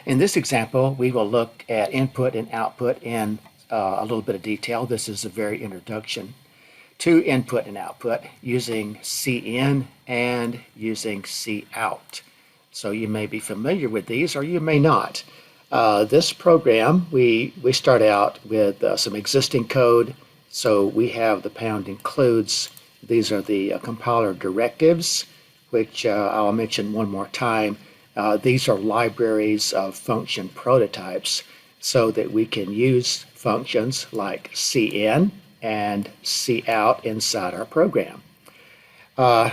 In this example, we will look at input and output in a little bit of detail. This is a very introduction to input and output using cin and using cout. So you may be familiar with these or you may not. This program, we start out with some existing code. So we have the pound includes. These are the compiler directives, which I'll mention one more time. These are libraries of function prototypes so that we can use functions like cin and cout inside our program.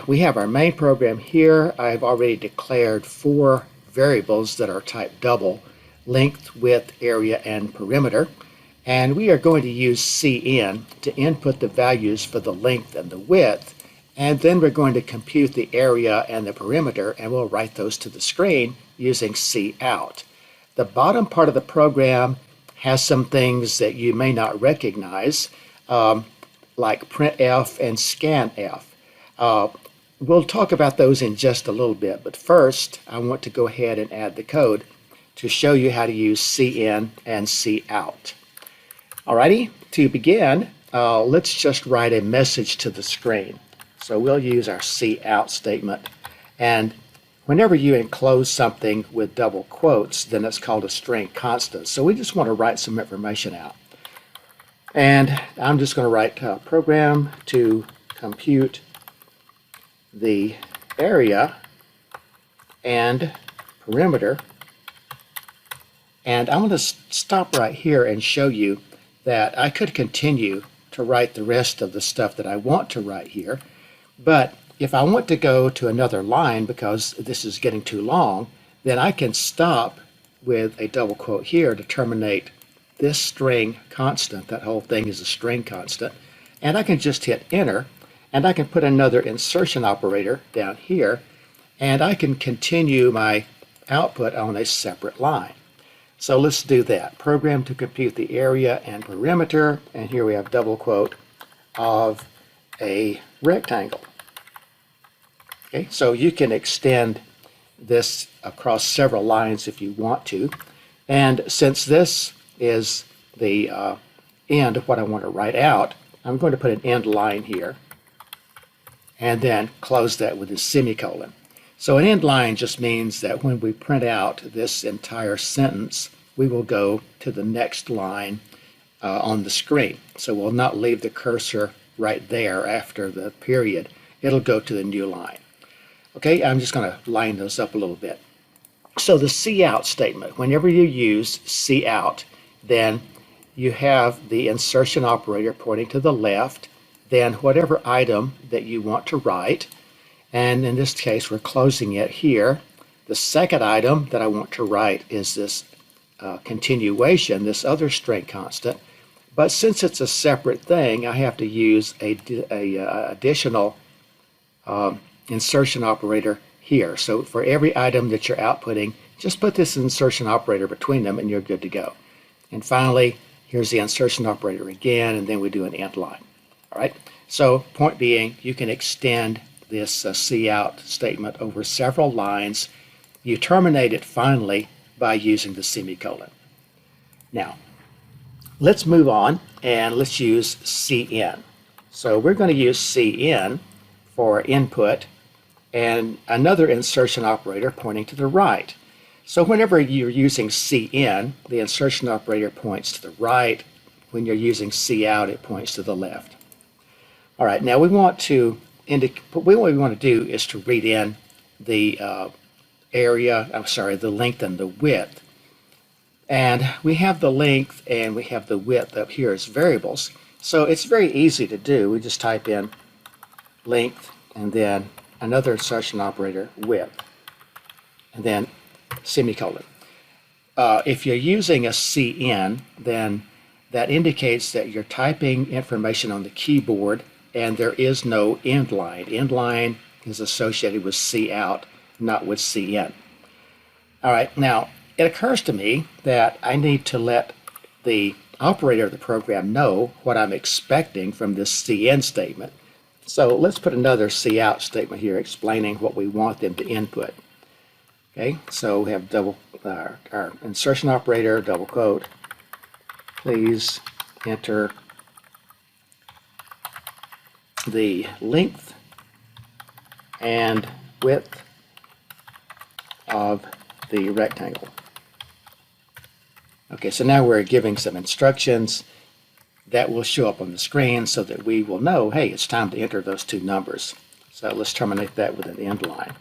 We have our main program here. I've already declared 4 variables that are type double: length, width, area, and perimeter. And we are going to use cin to input the values for the length and the width. And then we're going to compute the area and the perimeter, and we'll write those to the screen using cout. The bottom part of the program has some things that you may not recognize, like printf and scanf. We'll talk about those in just a little bit, but first I want to go ahead and add the code to show you how to use cin and cout. Alrighty, to begin, let's just write a message to the screen. So we'll use our cout statement, and whenever you enclose something with double quotes, then it's called a string constant. So we just want to write some information out. And I'm just going to write program to compute the area and perimeter. And I want to stop right here and show you that I could continue to write the rest of the stuff that I want to write here. But if I want to go to another line because this is getting too long, then I can stop with a double quote here to terminate this string constant. That whole thing is a string constant. And I can just hit enter, and I can put another insertion operator down here, and I can continue my output on a separate line. So let's do that. Program to compute the area and perimeter, and here we have double quote of a rectangle. Okay, so you can extend this across several lines if you want to. And since this is the end of what I want to write out, I'm going to put an end line here and then close that with a semicolon. So an end line just means that when we print out this entire sentence, we will go to the next line on the screen. So we'll not leave the cursor right there after the period. It'll go to the new line. Okay, I'm just going to line those up a little bit. So the cout statement, whenever you use cout, then you have the insertion operator pointing to the left, then whatever item that you want to write, and in this case we're closing it here. The second item that I want to write is this continuation, this other string constant, but since it's a separate thing, I have to use a additional insertion operator here. So for every item that you're outputting, just put this insertion operator between them and you're good to go. And finally, here's the insertion operator again, and then we do an end line. All right, so point being, you can extend this cout statement over several lines. You terminate it finally by using the semicolon. Now, let's move on and let's use cin. So we're going to use cin for input and another insertion operator pointing to the right. So whenever you're using cin, the insertion operator points to the right. When you're using cout, it points to the left. All right, now we want to what we want to do is to read in the the length and the width. And we have the length and we have the width up here as variables. So it's very easy to do. We just type in length and then another insertion operator, width, and then semicolon. If you're using a cin, then that indicates that you're typing information on the keyboard and there is no end line. End line is associated with cout, not with cin. All right, now it occurs to me that I need to let the operator of the program know what I'm expecting from this cin statement. So let's put another cout statement here explaining what we want them to input. Okay, so we have our insertion operator, double quote. Please enter the length and width of the rectangle. Okay, so now we're giving some instructions that will show up on the screen so that we will know, hey, it's time to enter those two numbers. So let's terminate that with an end line.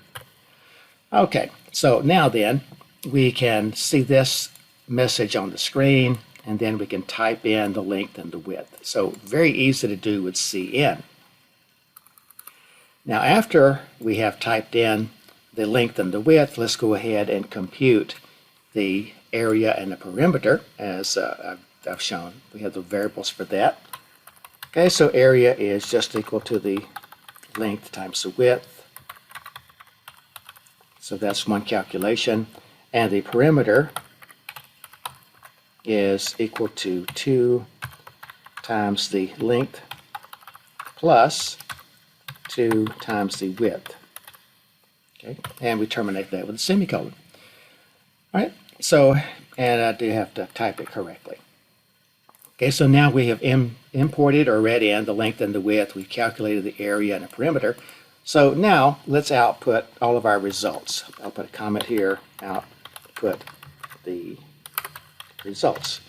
Okay, so now then we can see this message on the screen, and then we can type in the length and the width. So very easy to do with CN. Now after we have typed in the length and the width, let's go ahead and compute the area and the perimeter as I've shown. We have the variables for that. Okay, so area is just equal to the length times the width. So that's one calculation. And the perimeter is equal to 2 times the length plus 2 times the width. Okay, and we terminate that with a semicolon. All right, so, and I do have to type it correctly. Okay, so now we have imported or read in the length and the width. We've calculated the area and the perimeter. So now let's output all of our results. I'll put a comment here, output the results.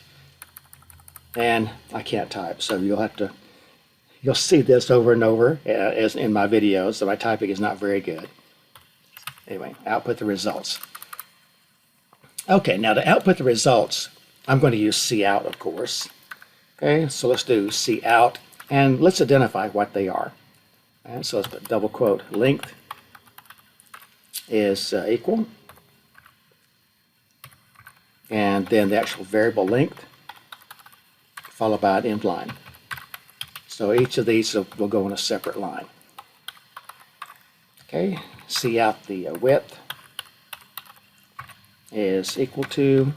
And I can't type, so you'll see this over and over as in my videos, so my typing is not very good. Anyway, output the results. Okay, now to output the results, I'm going to use cout, of course. Okay, so let's do cout, and let's identify what they are. And so let's put double quote, length is equal, and then the actual variable length, followed by an end line. So each of these will go on a separate line. Okay, cout the width is equal to,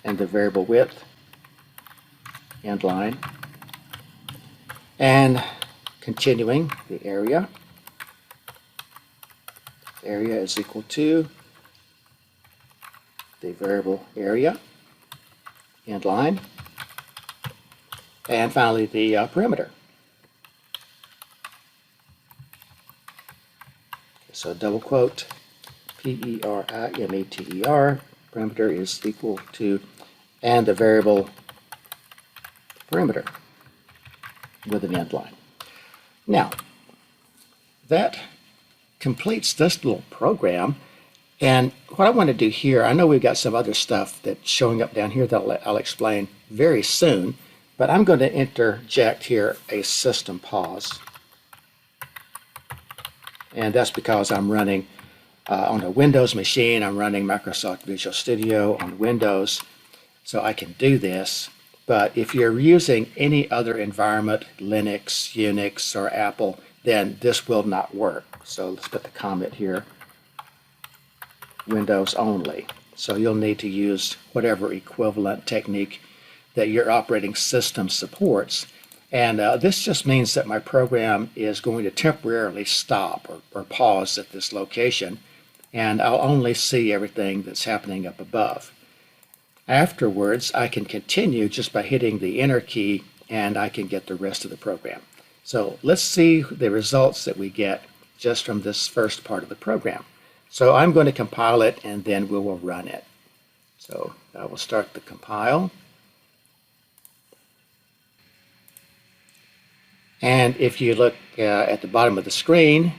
and the variable width, end line, and continuing the area. Area is equal to the variable area, end line, and finally the perimeter. So double quote, perimeter, perimeter is equal to, and the variable perimeter with an end line. Now, that completes this little program. And what I want to do here, I know we've got some other stuff that's showing up down here that I'll explain very soon, but I'm going to interject here a system pause. And that's because I'm running on a Windows machine. I'm running Microsoft Visual Studio on Windows, so I can do this. But if you're using any other environment, Linux, Unix, or Apple, then this will not work. So let's put the comment here, Windows only. So you'll need to use whatever equivalent technique that your operating system supports. And this just means that my program is going to temporarily stop or pause at this location, and I'll only see everything that's happening up above. Afterwards, I can continue just by hitting the enter key, and I can get the rest of the program. So let's see the results that we get just from this first part of the program. So I'm going to compile it, and then we will run it. So I will start the compile. And if you look at the bottom of the screen,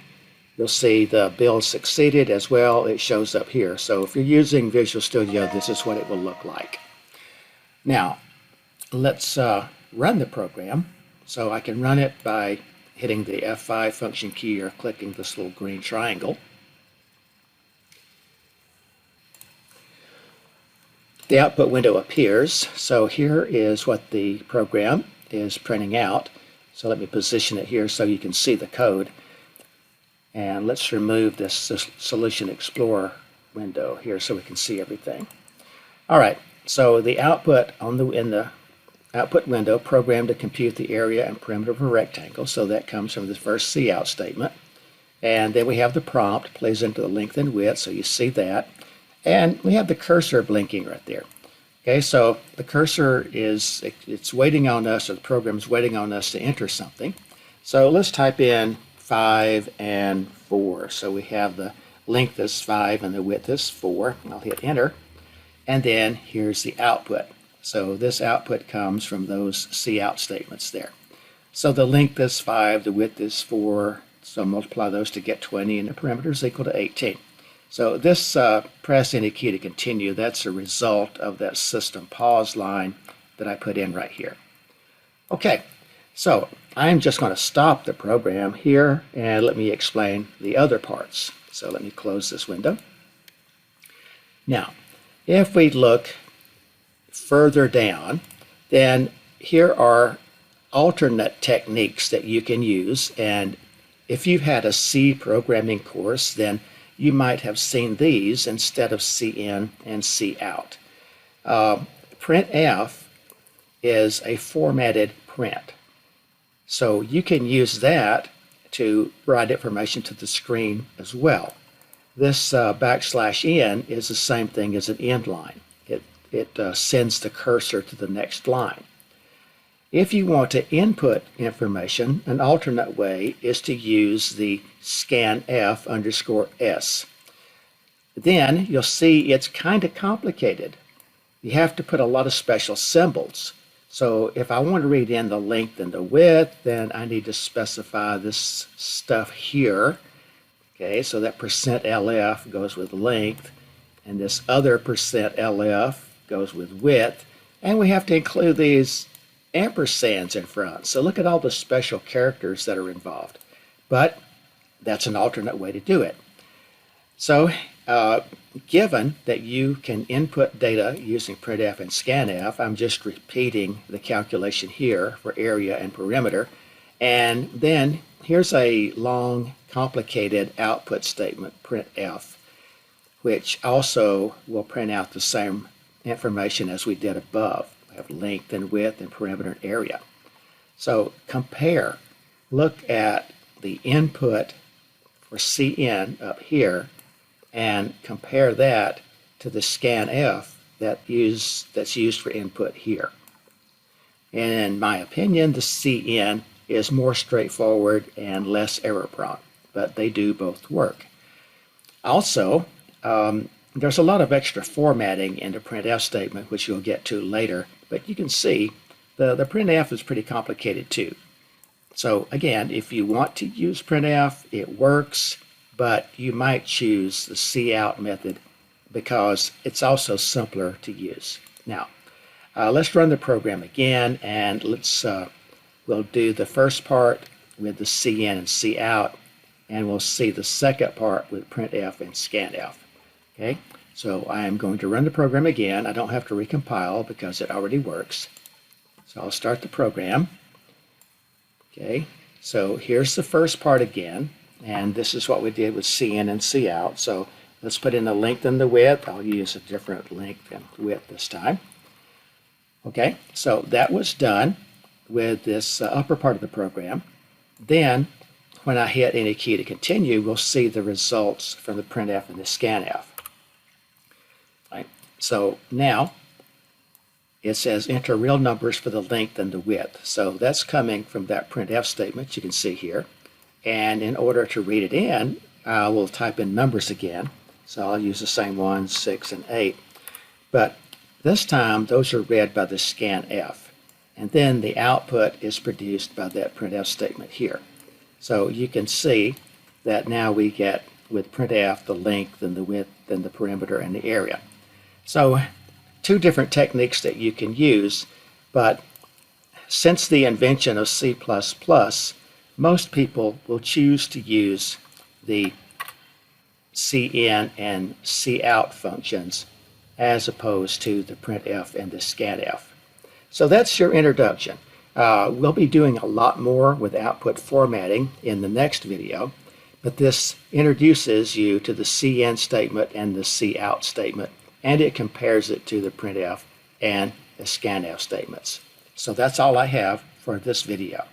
you'll see the build succeeded as well. It shows up here. So if you're using Visual Studio, this is what it will look like. Now, let's run the program. So I can run it by hitting the F5 function key or clicking this little green triangle. The output window appears. So here is what the program is printing out. So let me position it here so you can see the code. And let's remove this Solution Explorer window here so we can see everything. All right, so the output in the output window programmed to compute the area and perimeter of a rectangle. So that comes from the first cout statement. And then we have the prompt plays into the length and width, so you see that. And we have the cursor blinking right there. Okay, so the cursor it's waiting on us, or the program's waiting on us to enter something. So let's type in 5 and 4. So we have the length is 5 and the width is 4. I'll hit enter. And then here's the output. So this output comes from those cout statements there. So the length is 5, the width is 4. So multiply those to get 20, and the perimeter is equal to 18. So this press any key to continue, that's a result of that system pause line that I put in right here. Okay, so I'm just going to stop the program here and let me explain the other parts. So let me close this window. Now, if we look further down, then here are alternate techniques that you can use. And if you've had a C programming course, then you might have seen these instead of cin and cout. Printf is a formatted print. So you can use that to write information to the screen as well. This \n is the same thing as an end line. It sends the cursor to the next line. If you want to input information, an alternate way is to use the scanf_s. Then you'll see it's kind of complicated. You have to put a lot of special symbols. So if I want to read in the length and the width, then I need to specify this stuff here. Okay, so that %lf goes with length, and this other %lf goes with width, and we have to include these ampersands in front. So look at all the special characters that are involved. But that's an alternate way to do it. So given that you can input data using printf and scanf, I'm just repeating the calculation here for area and perimeter. And then here's a long, complicated output statement, printf, which also will print out the same information as we did above. We have length and width and perimeter and area. So compare. Look at the input for cin up here and compare that to the scanf that's used for input here. And in my opinion, the cin is more straightforward and less error prone, but they do both work. Also, there's a lot of extra formatting in the printf statement, which you'll get to later, but you can see the printf is pretty complicated too. So again, if you want to use printf, it works, but you might choose the cout method because it's also simpler to use. Now, let's run the program again, and we'll do the first part with the cin and cout, and we'll see the second part with printf and scanf. Okay, so I am going to run the program again. I don't have to recompile because it already works. So I'll start the program. Okay, so here's the first part again, and this is what we did with cin and cout. So let's put in the length and the width. I'll use a different length and width this time. Okay, so that was done with this upper part of the program. Then when I hit any key to continue, we'll see the results from the printf and the scanf. Right. So now it says enter real numbers for the length and the width. So that's coming from that printf statement you can see here. And in order to read it in, we'll type in numbers again. So I'll use the same ones, 6 and 8. But this time those are read by the scanf. And then the output is produced by that printf statement here. So you can see that now we get with printf the length and the width and the perimeter and the area. So two different techniques that you can use, but since the invention of C++, most people will choose to use the cin and cout functions as opposed to the printf and the scanf. So that's your introduction. We'll be doing a lot more with output formatting in the next video, but this introduces you to the cin statement and the cout statement, and it compares it to the printf and the scanf statements. So that's all I have for this video.